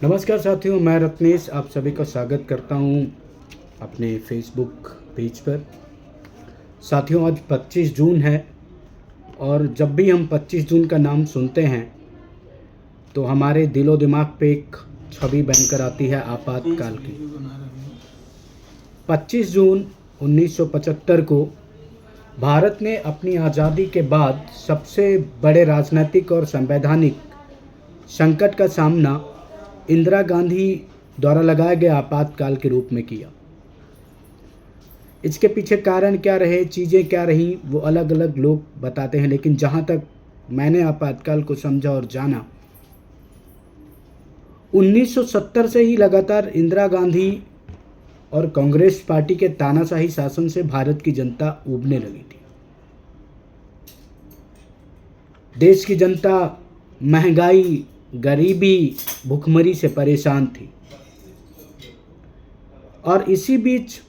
नमस्कार साथियों, मैं रत्नेश आप सभी का स्वागत करता हूं अपने फेसबुक पेज पर। साथियों, आज 25 जून है और जब भी हम 25 जून का नाम सुनते हैं तो हमारे दिलो दिमाग पे एक छवि बनकर आती है आपातकाल की। 25 जून 1975 को भारत ने अपनी आज़ादी के बाद सबसे बड़े राजनीतिक और संवैधानिक संकट का सामना इंदिरा गांधी द्वारा लगाए गए आपातकाल के रूप में किया। इसके पीछे कारण क्या रहे, चीज़ें क्या रहीं, वो अलग अलग लोग बताते हैं, लेकिन जहाँ तक मैंने आपातकाल को समझा और जाना, 1970 से ही लगातार इंदिरा गांधी और कांग्रेस पार्टी के तानाशाही शासन से भारत की जनता ऊबने लगी थी। देश की जनता महंगाई, गरीबी, भुखमरी से परेशान थी और इसी बीच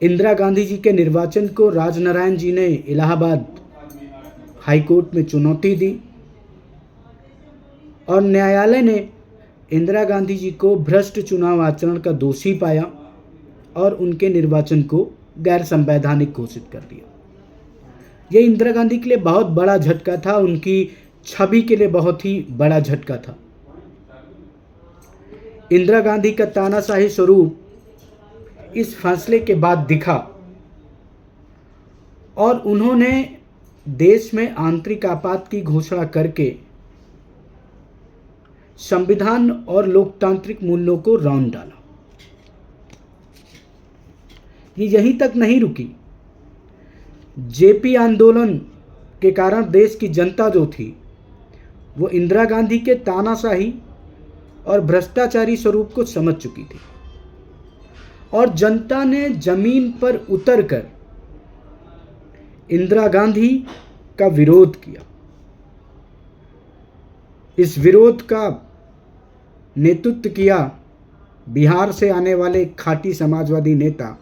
इंदिरा गांधी जी के निर्वाचन को राजनारायण जी ने इलाहाबाद हाई कोर्ट में चुनौती दी और न्यायालय ने इंदिरा गांधी जी को भ्रष्ट चुनाव आचरण का दोषी पाया और उनके निर्वाचन को गैर संवैधानिक घोषित कर दिया। यह इंदिरा गांधी के लिए बहुत बड़ा झटका था, उनकी छवि के लिए बहुत ही बड़ा झटका था। इंदिरा गांधी का तानाशाही स्वरूप इस फैसले के बाद दिखा और उन्होंने देश में आंतरिक आपात की घोषणा करके संविधान और लोकतांत्रिक मूल्यों को रौंद डाला। ये यहीं तक नहीं रुकी। जेपी आंदोलन के कारण देश की जनता जो थी वो इंदिरा गांधी के तानाशाही और भ्रष्टाचारी स्वरूप को समझ चुकी थी और जनता ने जमीन पर उतरकर इंदिरा गांधी का विरोध किया। इस विरोध का नेतृत्व किया बिहार से आने वाले खाटी समाजवादी नेता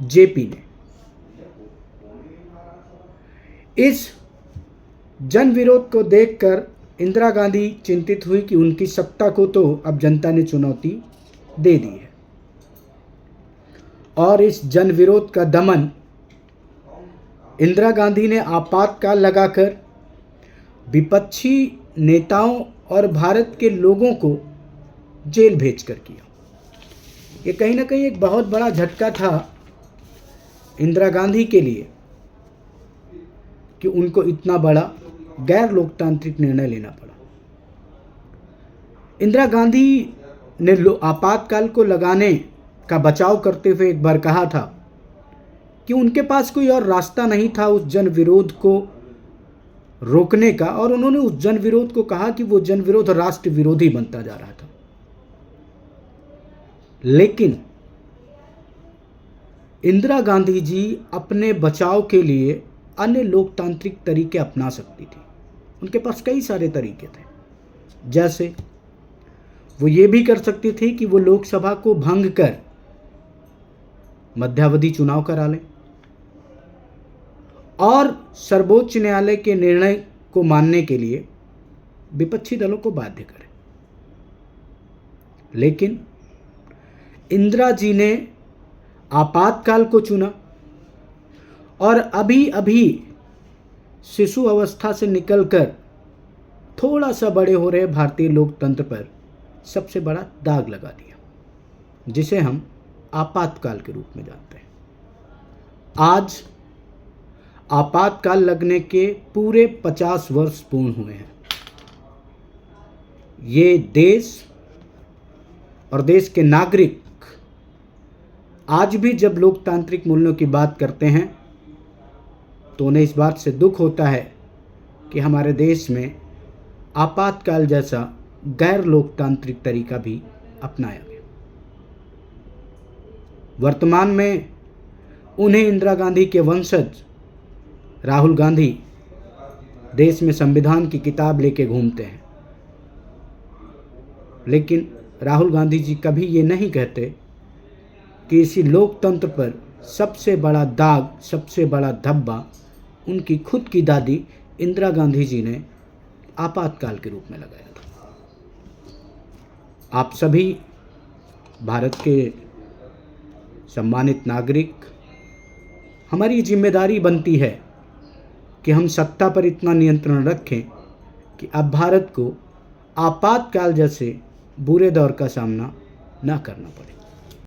जेपी ने। इस जन विरोध को देखकर इंदिरा गांधी चिंतित हुई कि उनकी सत्ता को तो अब जनता ने चुनौती दे दी है और इस जन विरोध का दमन इंदिरा गांधी ने आपातकाल लगाकर विपक्षी नेताओं और भारत के लोगों को जेल भेजकर किया। ये कहीं ना कहीं एक बहुत बड़ा झटका था इंदिरा गांधी के लिए कि उनको इतना बड़ा गैर लोकतांत्रिक निर्णय लेना पड़ा। इंदिरा गांधी ने आपातकाल को लगाने का बचाव करते हुए एक बार कहा था कि उनके पास कोई और रास्ता नहीं था उस जन विरोध को रोकने का, और उन्होंने उस जन विरोध को कहा कि वो जन विरोध राष्ट्र विरोधी बनता जा रहा था। लेकिन इंदिरा गांधी जी अपने बचाव के लिए अन्य लोकतांत्रिक तरीके अपना सकती थी। उनके पास कई सारे तरीके थे। जैसे वो ये भी कर सकती थी कि वो लोकसभा को भंग कर मध्यावधि चुनाव करा लें और सर्वोच्च न्यायालय के निर्णय को मानने के लिए विपक्षी दलों को बाध्य करें। लेकिन इंदिरा जी ने आपातकाल को चुना और अभी अभी शिशु अवस्था से निकलकर थोड़ा सा बड़े हो रहे भारतीय लोकतंत्र पर सबसे बड़ा दाग लगा दिया, जिसे हम आपातकाल के रूप में जानते हैं। आज आपातकाल लगने के पूरे 50 वर्ष पूर्ण हुए हैं। ये देश और देश के नागरिक आज भी जब लोकतांत्रिक मूल्यों की बात करते हैं तो उन्हें इस बात से दुख होता है कि हमारे देश में आपातकाल जैसा गैर लोकतांत्रिक तरीका भी अपनाया गया। वर्तमान में उन्हें इंदिरा गांधी के वंशज राहुल गांधी देश में संविधान की किताब लेके घूमते हैं, लेकिन राहुल गांधी जी कभी ये नहीं कहते कि इसी लोकतंत्र पर सबसे बड़ा दाग, सबसे बड़ा धब्बा उनकी खुद की दादी इंदिरा गांधी जी ने आपातकाल के रूप में लगाया था। आप सभी भारत के सम्मानित नागरिक, हमारी जिम्मेदारी बनती है कि हम सत्ता पर इतना नियंत्रण रखें कि अब भारत को आपातकाल जैसे बुरे दौर का सामना ना करना पड़े।